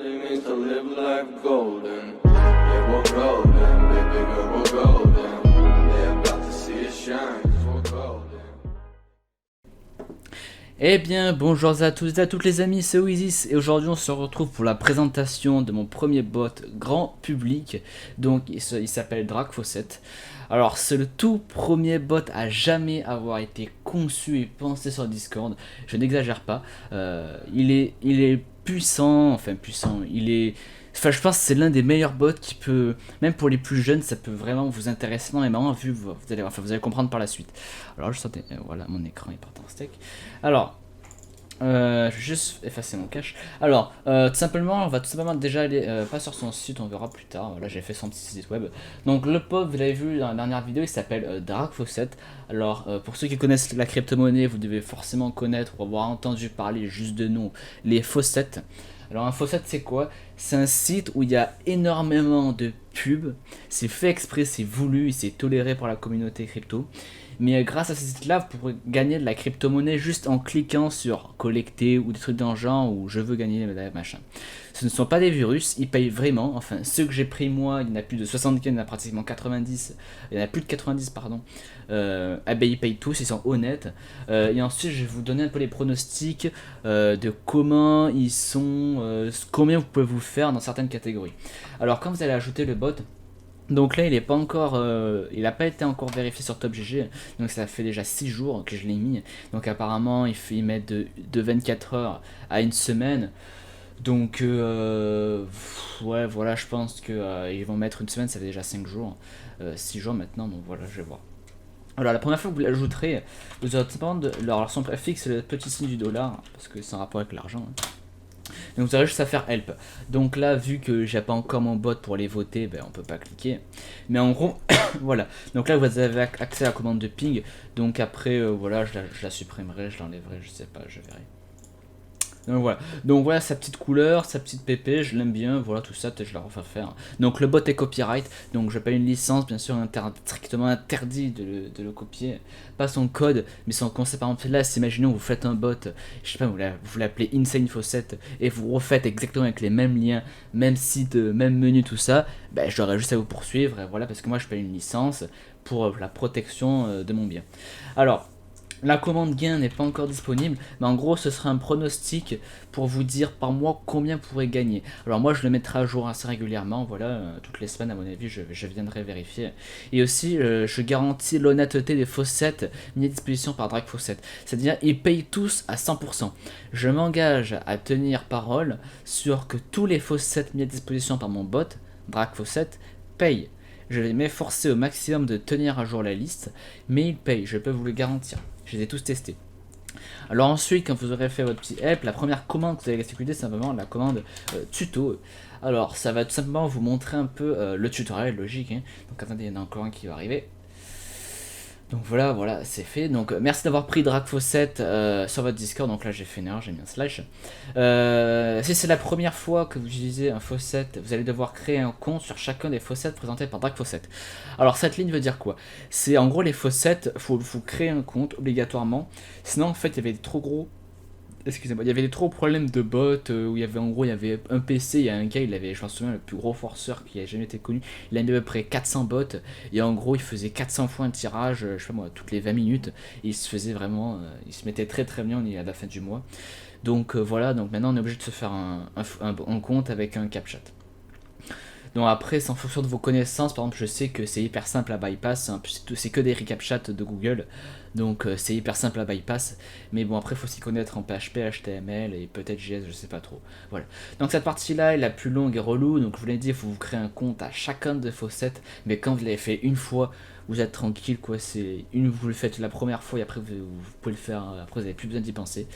really means to live life golden. Yeah, we're golden, baby girl, we're golden. They're about to see us shine, 'cause we're golden. Eh bien, bonjour à tous et à toutes les amis, c'est Oasis et aujourd'hui on se retrouve pour la présentation de mon premier bot grand public. Donc il s'appelle Drag-Fawcett. Alors c'est le tout premier bot à jamais avoir été conçu et pensé sur Discord. Je n'exagère pas. Il est puissant, je pense que c'est l'un des meilleurs bots qui peut, même pour les plus jeunes, ça peut vraiment vous intéresser énormément, vous allez comprendre par la suite. Alors je sentais, voilà, mon écran est parti en steak. Alors, je vais juste effacer mon cache. Alors, tout simplement, on va tout simplement déjà aller, pas sur son site, on verra plus tard. Voilà, j'ai fait son petit site web. Donc le pote, vous l'avez vu dans la dernière vidéo, il s'appelle Drag-Fawcett. Alors, pour ceux qui connaissent la crypto-monnaie, vous devez forcément connaître ou avoir entendu parler juste de nom, les Fawcett. Alors un Fawcett c'est quoi? C'est un site où il y a énormément de pubs, c'est fait exprès, c'est voulu, et c'est toléré par la communauté crypto. Mais grâce à ce site-là, vous pourrez gagner de la crypto-monnaie juste en cliquant sur collecter ou des trucs dans le genre ou je veux gagner machin. Ce ne sont pas des virus, ils payent vraiment. Enfin, ceux que j'ai pris moi, il y en a plus de 75, il y en a pratiquement 90, il y en a plus de 90 pardon. Ils payent tous, ils sont honnêtes. Et ensuite, je vais vous donner un peu les pronostics de comment ils sont, combien vous pouvez vous faire dans certaines catégories. Alors, quand vous allez ajouter le bot. Donc là il est pas encore, il n'a pas été encore vérifié sur TopGG, donc ça fait déjà 6 jours que je l'ai mis. Donc apparemment il met de 24 heures à une semaine. Donc ouais voilà, je pense que ils vont mettre une semaine, ça fait déjà 5 jours, 6 jours maintenant, donc voilà, je vais voir. Alors la première fois que vous l'ajouterez, vous aurez tout simplement alors son préfixe c'est le petit signe du dollar, parce que c'est en rapport avec l'argent. Donc vous aurez juste à faire help. Donc là, vu que j'ai pas encore mon bot pour les voter, ben, on peut pas cliquer. Mais en gros, voilà. Donc là, vous avez accès à la commande de ping. Donc après, voilà, je la supprimerai, je l'enlèverai, je sais pas, je verrai. Donc voilà sa petite couleur, sa petite pp, je l'aime bien, voilà tout ça, peut-être je la refais faire. Donc le bot est copyright, donc je paye une licence, bien sûr strictement interdit de le copier, pas son code, mais son concept. Par exemple là, si imaginons vous faites un bot, je sais pas, vous l'appelez Insane Fawcett et vous refaites exactement avec les mêmes liens, même site, même menu, tout ça, ben j'aurais juste à vous poursuivre, et voilà, parce que moi je paye une licence pour la protection de mon bien. Alors, la commande gain n'est pas encore disponible, mais en gros ce sera un pronostic pour vous dire par mois combien vous pourrez gagner. Alors moi je le mettrai à jour assez régulièrement, voilà, toutes les semaines à mon avis je viendrai vérifier. Et aussi je garantis l'honnêteté des Fawcett mis à disposition par Drag-Fawcett. C'est-à-dire ils payent tous à 100%. Je m'engage à tenir parole sur que tous les Fawcett mis à disposition par mon bot, Drag-Fawcett, payent. Je vais m'efforcer au maximum de tenir à jour la liste, mais ils payent, je peux vous le garantir. Je les ai tous testés. Alors ensuite, quand vous aurez fait votre petit help, la première commande que vous allez exécuter, c'est simplement la commande tuto. Alors ça va tout simplement vous montrer un peu le tutoriel, logique. Hein. Donc attendez, il y en a encore un qui va arriver. Donc voilà, c'est fait. Donc merci d'avoir pris Drag-Fawcett sur votre Discord. Donc là j'ai fait une erreur, j'ai mis un slash. Si c'est la première fois que vous utilisez un Fawcett, vous allez devoir créer un compte sur chacun des Fawcett présentés par Drag-Fawcett. Alors cette ligne veut dire quoi? C'est en gros les Fawcett, faut créer un compte obligatoirement. Sinon en fait il y avait trop gros. Excusez-moi, il y avait des trop problèmes de bots où il y avait un PC, il y a un gars, il avait, je me souviens, le plus gros forceur qui a jamais été connu, il a mis à peu près 400 bots et en gros il faisait 400 fois un tirage, je sais pas moi, toutes les 20 minutes, et il se faisait vraiment, il se mettait très très bien à la fin du mois. Donc voilà, donc maintenant on est obligé de se faire un compte avec un CapChat. Donc après, c'est en fonction de vos connaissances. Par exemple, je sais que c'est hyper simple à bypass, hein, c'est que des recaptchats de Google, donc c'est hyper simple à bypass. Mais bon, après, il faut s'y connaître en PHP, HTML et peut-être JS, je sais pas trop. Voilà. Donc cette partie-là est la plus longue et relou. Donc je vous l'ai dit, il faut vous créer un compte à chacun de Fawcett. Mais quand vous l'avez fait une fois, vous êtes tranquille, quoi. C'est vous le faites la première fois et après vous pouvez le faire. Après, vous n'avez plus besoin d'y penser.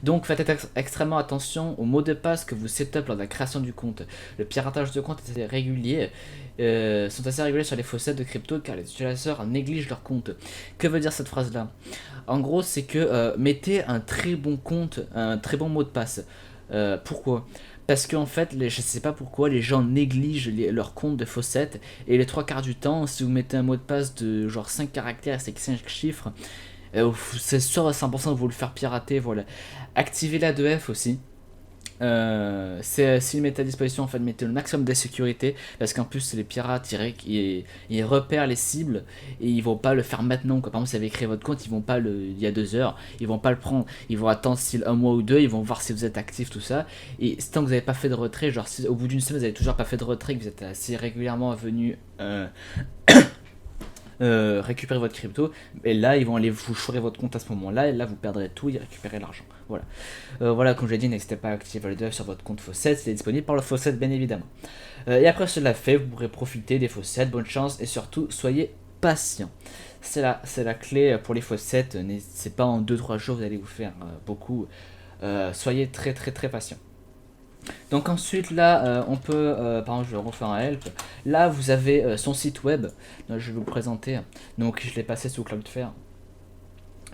Donc faites extrêmement attention aux mots de passe que vous setup lors de la création du compte. Le piratage de compte est assez régulier. Sont assez réguliers sur les Fawcett de crypto car les utilisateurs négligent leur compte. Que veut dire cette phrase là? En gros c'est que mettez un très bon compte, un très bon mot de passe. Pourquoi? Parce qu'en fait, je sais pas pourquoi, les gens négligent leur compte de Fawcett et les 3 quarts du temps, si vous mettez un mot de passe de genre 5 caractères et 5 chiffres, c'est sûr à 100% que vous le faire pirater, voilà. Activez la 2F aussi. S'ils mettent à disposition, en fait, mettez le maximum de sécurité, parce qu'en plus les pirates ils repèrent les cibles et ils vont pas le faire maintenant quoi. Par exemple si vous avez créé votre compte, ils vont pas il y a 2 heures, ils vont pas le prendre, ils vont attendre style un mois ou deux, ils vont voir si vous êtes actif tout ça, et tant que vous n'avez pas fait de retrait, genre si au bout d'une semaine vous avez toujours pas fait de retrait, que vous êtes assez régulièrement venu récupérer votre crypto, et là ils vont aller vous chourer votre compte à ce moment là, et là vous perdrez tout et récupérez l'argent. Voilà. Voilà, comme j'ai dit, n'hésitez pas à activer le dev sur votre compte Faucet, c'est disponible par le Faucet bien évidemment. Et après cela fait, vous pourrez profiter des Faucets, bonne chance et surtout soyez patient. C'est la clé pour les Faucets, c'est pas en 2-3 jours vous allez vous faire beaucoup. Soyez très très très patient. Donc ensuite là on peut, par exemple je vais refaire un help, là vous avez son site web, donc, je vais vous le présenter, donc je l'ai passé sous Cloudflare.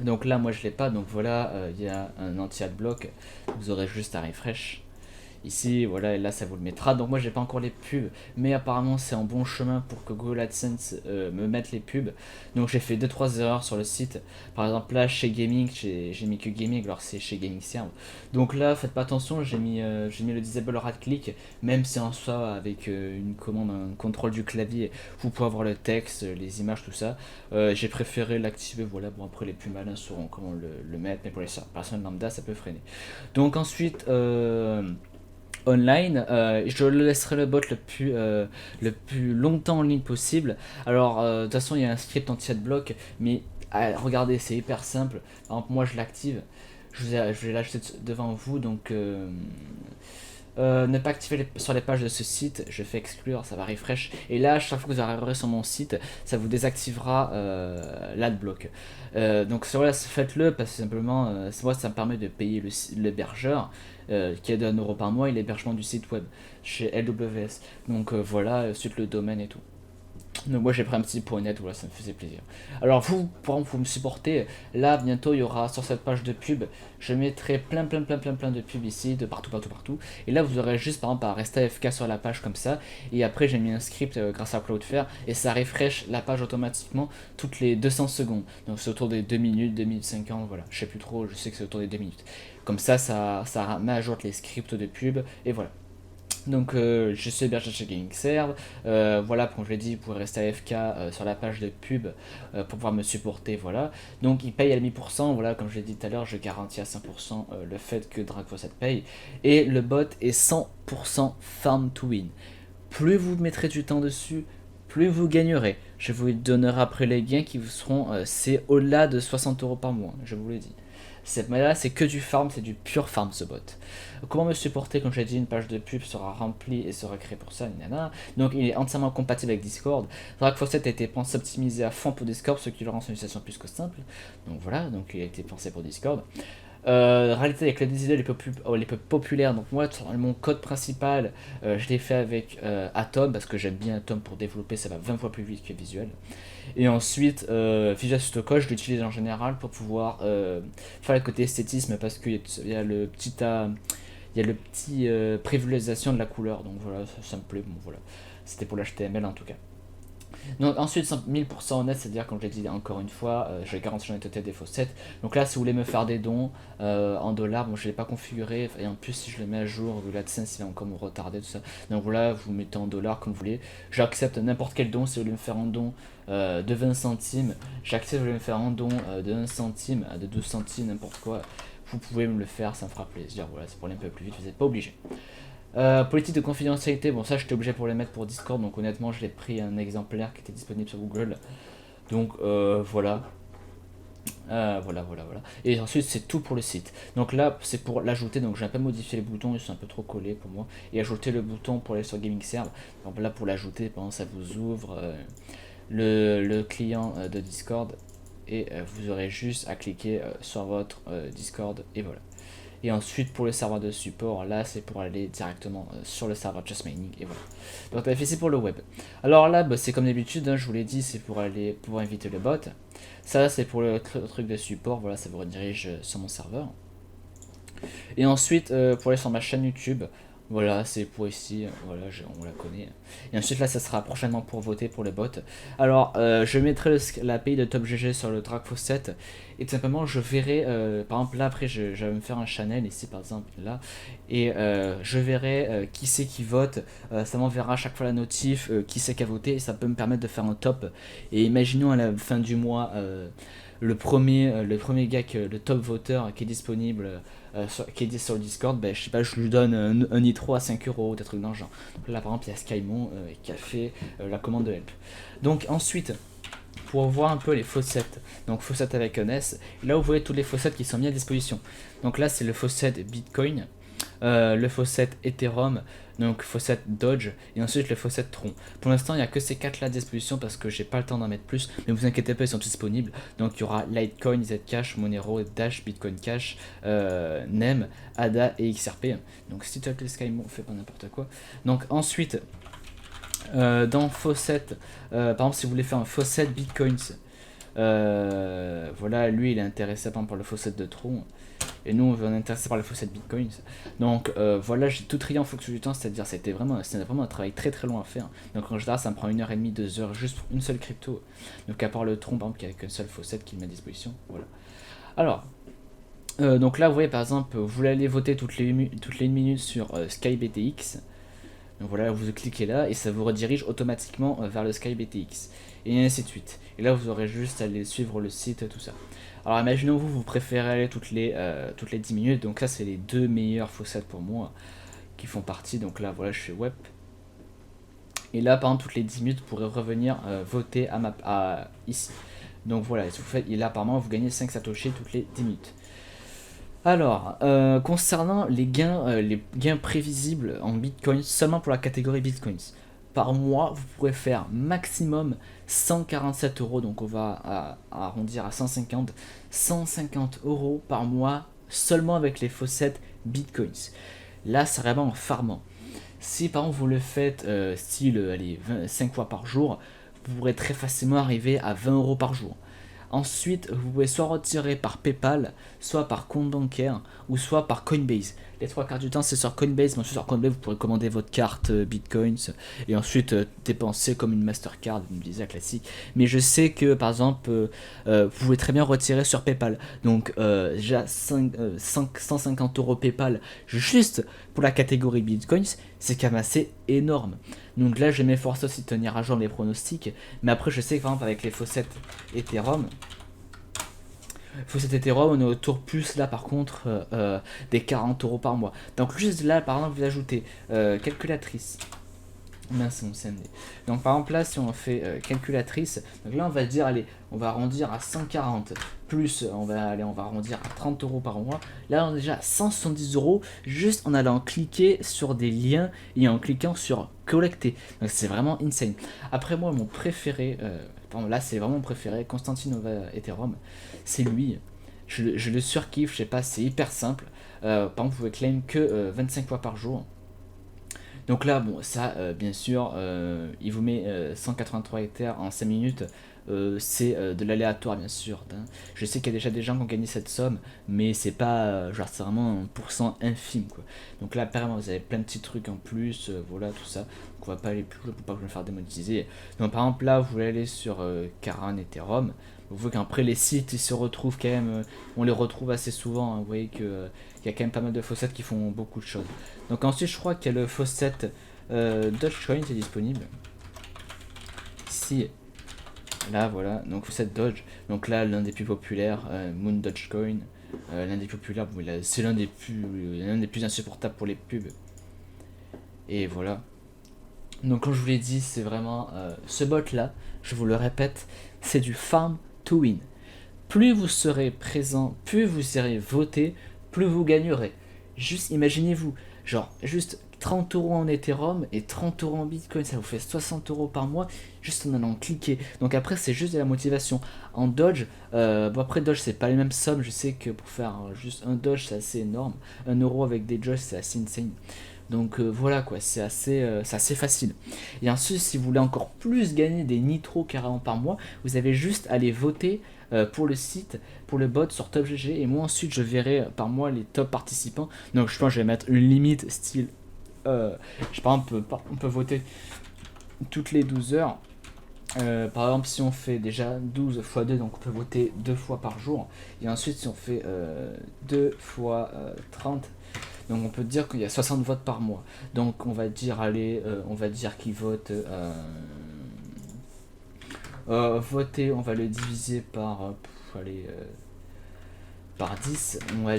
Donc là moi je l'ai pas, donc voilà, il y a un anti-adblock, vous aurez juste à refresh ici, voilà, et là ça vous le mettra. Donc moi j'ai pas encore les pubs, mais apparemment c'est en bon chemin pour que Google AdSense me mette les pubs. Donc j'ai fait 2-3 erreurs sur le site. Par exemple là chez Gaming, j'ai mis que Gaming, alors c'est chez Gaming Serve. Donc là faites pas attention, j'ai mis le disable right click, même si en soi avec une commande, un contrôle du clavier, vous pouvez avoir le texte, les images, tout ça. J'ai préféré l'activer, voilà, bon après les plus malins sauront comment le mettre, mais pour les personnes lambda ça peut freiner. Donc ensuite online, je laisserai le bot le plus longtemps en ligne possible. Alors de toute façon il y a un script anti-adblock, mais regardez c'est hyper simple. Par exemple moi je l'active, je vais l'acheter devant vous, donc ne pas activer sur les pages de ce site, je fais exclure, ça va refresh, et là chaque fois que vous arriverez sur mon site, ça vous désactivera l'adblock. Donc voilà, faites-le parce que simplement moi ça me permet de payer l'hébergeur qui est de 1€ par mois, et l'hébergement du site web chez LWS. Donc voilà, suite le domaine et tout. Donc moi j'ai pris un petit point net, voilà, ça me faisait plaisir. Alors vous, pour exemple, vous me supportez, là bientôt il y aura sur cette page de pub, je mettrai plein de pubs ici, de partout. Et là vous aurez juste par exemple à rester AFK sur la page comme ça, et après j'ai mis un script grâce à Cloudflare, et ça refresh la page automatiquement toutes les 200 secondes. Donc c'est autour des 2 minutes, 2 minutes 50, voilà, je sais plus trop, je sais que c'est autour des 2 minutes. Comme ça met à jour les scripts de pub, et voilà. Donc je suis hébergé chez Gaming Serve, voilà, comme je l'ai dit, vous pouvez rester AFK sur la page de pub pour pouvoir me supporter, voilà. Donc il paye à 1000%, voilà, comme je l'ai dit tout à l'heure, je garantis à 100% le fait que Drag Faucet paye, et le bot est 100% farm to win. Plus vous mettrez du temps dessus, plus vous gagnerez. Je vous donnerai après les gains qui vous seront, c'est au-delà de 60€ par mois, je vous le dis. Là c'est que du farm, c'est du pur farm ce bot. Comment me supporter? Comme j'ai dit, une page de pub sera remplie et sera créée pour ça, nana. Donc il est entièrement compatible avec Discord. Drag Faucet a été pensé optimisé à fond pour Discord, ce qui le rend son utilisation plus que simple. Donc voilà, donc il a été pensé pour Discord. Réalité avec les idées les plus populaires, donc moi mon code principal je l'ai fait avec Atom, parce que j'aime bien Atom pour développer, ça va 20 fois plus vite que Visual. Et ensuite Visual Studio je l'utilise en général pour pouvoir faire le côté esthétisme, parce qu'il y a le petit prévisualisation de la couleur, donc voilà, ça me plaît, bon voilà, c'était pour l'HTML en tout cas. Donc ensuite 1000% honnête, c'est-à-dire comme je l'ai dit encore une fois, je garantis l'honnêteté des Faucets. Donc là si vous voulez me faire des dons en dollars, bon je l'ai pas configuré, et en plus si je le mets à jour, l'AdSense il va encore me retarder tout ça. Donc voilà, vous mettez en dollars comme vous voulez. J'accepte n'importe quel don. Si vous voulez me faire un don de 20 centimes, j'accepte. Si vous voulez me faire un don de 1 centime, de 12 centimes, n'importe quoi, vous pouvez me le faire, ça me fera plaisir. Voilà, c'est pour aller un peu plus vite, vous n'êtes pas obligé. Politique de confidentialité, bon ça j'étais obligé pour les mettre pour Discord, donc honnêtement je l'ai pris un exemplaire qui était disponible sur Google. Donc voilà. Voilà. Et ensuite c'est tout pour le site. Donc là c'est pour l'ajouter, donc j'ai un peu modifié les boutons, ils sont un peu trop collés pour moi. Et ajouter le bouton pour aller sur Gaming Serve. Donc là pour l'ajouter, pendant ça vous ouvre le client de Discord, et vous aurez juste à cliquer sur votre Discord, et voilà. Et ensuite pour le serveur de support, là c'est pour aller directement sur le serveur Just Mining, et voilà. Donc t'as fait c'est pour le web. Alors là bah, c'est comme d'habitude, hein, je vous l'ai dit, c'est pour aller pouvoir inviter le bot. Ça c'est pour le truc de support, voilà, ça vous redirige sur mon serveur. Et ensuite pour aller sur ma chaîne YouTube, Voilà, c'est pour ici, voilà, on la connaît. Et ensuite là, ça sera prochainement pour voter pour les bots. Alors, je mettrai l'API de TopGG sur le Drag Faucet, et tout simplement, je verrai, par exemple là, après, je vais me faire un channel ici, par exemple, là, et je verrai qui c'est qui vote, ça m'enverra à chaque fois la notif, qui c'est qui a voté, et ça peut me permettre de faire un top. Et imaginons à la fin du mois, le premier gars, le top voteur qui est disponible, qui est dit sur le Discord, ben, je sais pas, je lui donne un nitro à 5 €, des trucs dans le genre. Donc là par exemple il y a Skymon qui a fait la commande de help. Donc ensuite, pour voir un peu les faucets, donc faucets avec un S, là vous voyez tous les faucets qui sont mis à disposition. Donc là c'est le faucet Bitcoin, le faucet Ethereum, donc faucet Dodge, et ensuite le faucet Tron. Pour l'instant il n'y a que ces 4 là à disposition parce que j'ai pas le temps d'en mettre plus, mais vous inquiétez pas, ils sont tous disponibles. Donc il y aura Litecoin, Zcash, Monero, Dash, Bitcoin Cash, NEM, ADA et XRP. Donc si tu as que les Skymon, fais pas n'importe quoi. Donc ensuite, dans faucet, par exemple si vous voulez faire un faucet Bitcoins, voilà, lui il est intéressé par le faucet de Tron. Et nous on est intéressé par le faucet Bitcoin. Donc voilà, j'ai tout trié en fonction du temps, c'est-à-dire c'était vraiment un travail très très long à faire. Donc en général ça me prend 1h30, 2h juste pour une seule crypto. Donc à part le Tron par exemple qui a qu'un seul faucet qui met à disposition. Voilà. Alors donc là vous voyez par exemple, vous voulez aller voter toutes les 1 minute sur SkyBTX. Donc voilà, vous cliquez là et ça vous redirige automatiquement vers le SkyBTX. Et ainsi de suite. Et là vous aurez juste à aller suivre le site, tout ça. Alors imaginons vous préférez aller toutes les 10 minutes, donc ça c'est les 2 meilleurs faucets pour moi qui font partie. Donc là voilà, je fais web. Et là par exemple toutes les 10 minutes vous pourrez revenir voter ici. Donc voilà, et là apparemment vous gagnez 5 satoshi toutes les 10 minutes. Alors, concernant les gains prévisibles en Bitcoin, seulement pour la catégorie Bitcoins. Par mois, vous pourrez faire maximum 147 €, donc on va arrondir à 150 € par mois seulement avec les faucets Bitcoins. Là, c'est vraiment en farmant. Si par exemple vous le faites allez, 5 fois par jour, vous pourrez très facilement arriver à 20 € par jour. Ensuite, vous pouvez soit retirer par PayPal, soit par compte bancaire, ou soit par Coinbase. Les 3 quarts du temps, c'est sur Coinbase, mais ensuite sur Coinbase, vous pourrez commander votre carte Bitcoins, et ensuite dépenser comme une Mastercard, une Visa classique. Mais je sais que, par exemple, vous pouvez très bien retirer sur PayPal. Donc, déjà 150 € PayPal, juste pour la catégorie Bitcoins, c'est quand même assez énorme. Donc là, je vais m'efforcer aussi de tenir à jour les pronostics. Mais après, je sais que par exemple, avec les faucets Ethereum, on est autour plus là par contre des 40 € par mois. Donc juste là, par exemple, vous ajoutez calculatrice. Mince, mon CMD. Donc par exemple là, si on fait calculatrice, donc là on va dire, allez, on va arrondir à 140, plus on va arrondir à 30 € par mois. Là on est déjà à 170 € juste en allant cliquer sur des liens et en cliquant sur collecter. Donc c'est vraiment insane. Après moi, mon préféré, là c'est vraiment mon préféré, Constantinova Ethereum, c'est lui. Je le surkiffe, je sais pas, c'est hyper simple. Par exemple, vous pouvez claim que 25 fois par jour. Donc là, bon, ça, bien sûr, il vous met 183 Ethers en 5 minutes. C'est de l'aléatoire, bien sûr. Hein. Je sais qu'il y a déjà des gens qui ont gagné cette somme, mais c'est pas, genre, c'est vraiment un pourcent infime, quoi. Donc là, apparemment, vous avez plein de petits trucs en plus, voilà, tout ça. Donc on va pas aller plus loin pour pas que je me faire démonétiser. Donc par exemple, là, vous voulez aller sur Karan Ethereum. Vous voyez qu'après, les sites, ils se retrouvent quand même, on les retrouve assez souvent. Hein. Vous voyez que il y a quand même pas mal de faucets qui font beaucoup de choses. Donc ensuite, je crois qu'il y a le faucet Dogecoin qui est disponible. Ici, là, voilà. Donc faucet Doge. Donc là, l'un des plus populaires, Moon Dogecoin. L'un des plus populaires, bon, c'est l'un des plus insupportables pour les pubs. Et voilà. Donc comme je vous l'ai dit, c'est vraiment ce bot là, je vous le répète, c'est du farm to win. Plus vous serez présent, plus vous irez voter, plus vous gagnerez. Juste imaginez-vous, genre juste 30 € en Ethereum et 30 € en Bitcoin, ça vous fait 60 € par mois juste en allant cliquer. Donc après c'est juste de la motivation. En Doge, bon après Doge c'est pas les mêmes sommes, je sais que pour faire juste un Doge c'est assez énorme, 1 € avec des Doge c'est assez insane. Donc voilà quoi, c'est assez facile. Et ensuite, si vous voulez encore plus gagner des nitros carrément par mois, vous avez juste à aller voter pour le site, pour le bot sur TopGG. Et moi ensuite, je verrai par mois les top participants. Donc je pense que je vais mettre une limite style je sais pas, on peut voter toutes les 12 heures. Par exemple, si on fait déjà 12 fois 2, donc on peut voter 2 fois par jour. Et ensuite, si on fait 2 fois 30, donc on peut dire qu'il y a 60 votes par mois. Donc on va dire, allez, on va dire qu'ils votent. Voter, on va le diviser par. Allez. Par 10, on va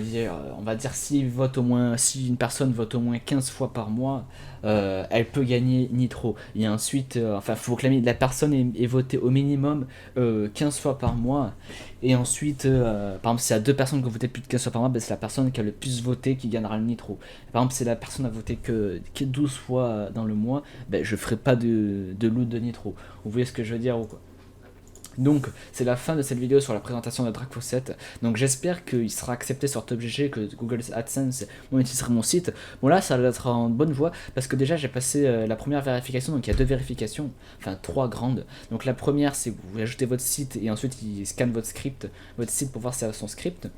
dire si une personne vote au moins 15 fois par mois, elle peut gagner Nitro. Et ensuite, il faut que la personne ait voté au minimum 15 fois par mois. Et ensuite, par exemple, s'il y a deux personnes qui ont voté plus de 15 fois par mois, ben, c'est la personne qui a le plus voté qui gagnera le Nitro. Par exemple, si la personne a voté que 12 fois dans le mois, ben, je ferai pas de loot de Nitro. Vous voyez ce que je veux dire ou quoi? Donc c'est la fin de cette vidéo sur la présentation de Dracfaucet. Donc j'espère qu'il sera accepté sur TopGG, que Google AdSense monétisera mon site. Bon là ça va être en bonne voie parce que déjà j'ai passé la première vérification, donc il y a deux vérifications, enfin trois grandes. Donc la première c'est que vous ajoutez votre site et ensuite il scanne votre site pour voir si ça a son script.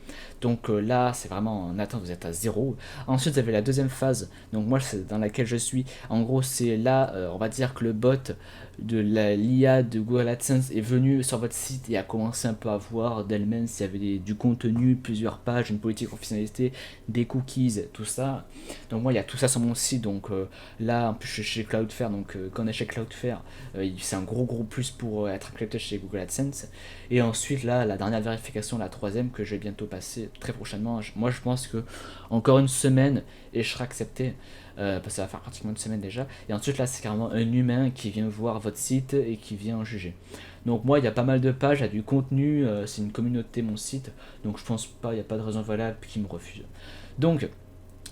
Donc là c'est vraiment en attente, vous êtes à 0. Ensuite vous avez la deuxième phase, donc moi c'est dans laquelle je suis. En gros c'est là, on va dire que le bot de l'IA de Google AdSense est venu sur votre site et a commencé un peu à voir d'elle-même s'il y avait du contenu, plusieurs pages, une politique de fonctionnalité, des cookies, tout ça. Donc moi il y a tout ça sur mon site, donc là en plus je suis chez Cloudflare, donc quand on est chez Cloudflare, c'est un gros plus pour être accepté chez Google AdSense. Et ensuite là la dernière vérification, la troisième que je vais bientôt passer très prochainement, moi je pense que encore une semaine et je serai accepté. Parce que ça va faire pratiquement une semaine déjà. Et ensuite là c'est carrément un humain qui vient voir votre site et qui vient en juger. Donc moi il y a pas mal de pages, il y a du contenu, c'est une communauté mon site, donc je pense pas, il n'y a pas de raison valable qui me refuse. Donc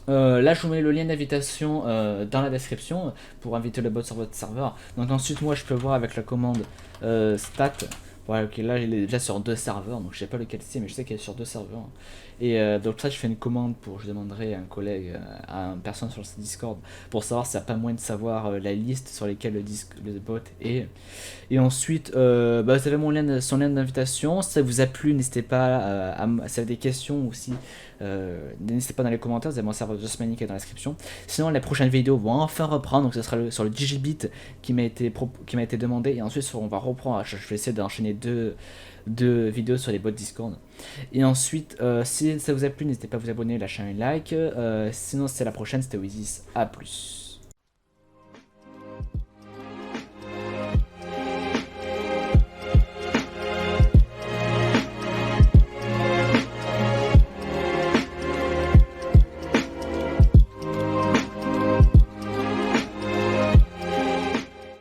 là je vous mets le lien d'invitation dans la description pour inviter le bot sur votre serveur. Donc ensuite moi je peux voir avec la commande stat. Voilà, ok, là il est déjà sur deux serveurs, donc je sais pas lequel c'est, mais je sais qu'il est sur deux serveurs. Et donc ça je fais une commande je demanderai à un collègue, à une personne sur le Discord, pour savoir s'il n'y a pas moyen de savoir la liste sur lesquelles le bot est. Et ensuite, vous avez son lien d'invitation. Si ça vous a plu, n'hésitez pas si vous avez des questions aussi, n'hésitez pas dans les commentaires. Vous avez mon serveur Just Manic qui est dans la description. Sinon, les prochaines vidéos vont enfin reprendre. Donc, ce sera sur le Digibit qui m'a été demandé. Et ensuite, on va reprendre. Je vais essayer d'enchaîner deux vidéos sur les bots Discord. Et ensuite, si ça vous a plu, n'hésitez pas à vous abonner, lâcher un like. Sinon, c'est la prochaine. C'était Wizis. A plus.